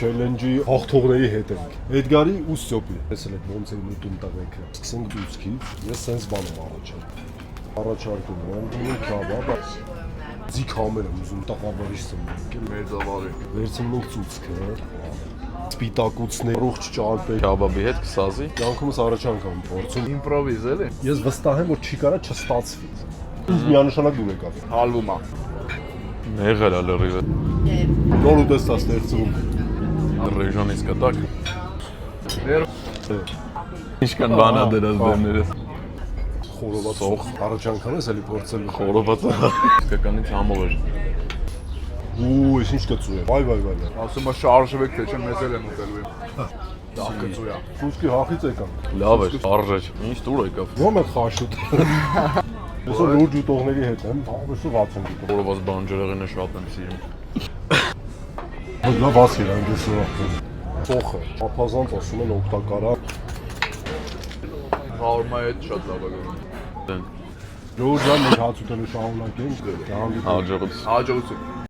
Challenge-ի հաղթողների հետ ենք։ Էդգարի ու Ստյոպի։ Տեսել եք ոնց են ուտում տղեկը։ Սկսենք դուսքից, ես սենց բան եմ առաջարկում եմ քաբաբ։ Ձիգ համեր եմ ուզում տղավարի սնենք, Մեծավարի։ վերցնում ենք ծուցկը, սպիտակուցներ, ռուխ ճարպեր։ Քաբաբի հետ կսազի։ Կյանքումս առաջ անգամ փորձում։ Իմպրովիզ էլի։ Ես վստահ եմ, որ չի կարա չստացվի։ Ինձ միանշանակ դուր եկավ։ Հալվում է։ Մեղր է լրիվը։ Նոր ուտեստ է ստեղծում։ Ռեժոնից կտակ։ Ինչքան բան է դրած բեմներս։ Խորոված սոխ առաջ անգամ ես էլի փորձել։ Խորովածը իսկականից համով էր։ Ու ես ինչ կծու է։ Վայ։ Ասում է շարժվեք թե չէ մեզ էլ են ուտելու։ Դա կծու է։ Սուսկի հախից եկան։ Լավ էր, արժեջ։ Ինչ դուր եկավ։ Ո՞մ է խաշուտ։ Ես լուրջ ուտողների հետ եմ, հավեսու 60 ուտող։ Խորոված բանջարեղենը շատ եմ սիրում։ Լավ ասիր այնպես սովախ։ Սոխը, ապազանց ասում են օգտակար է։ Հարմա հետ շատ լավ է գնում։ Ժողովուրդ ջան, մենք հաց ուտելու շարունակենք։ Հաջողություն։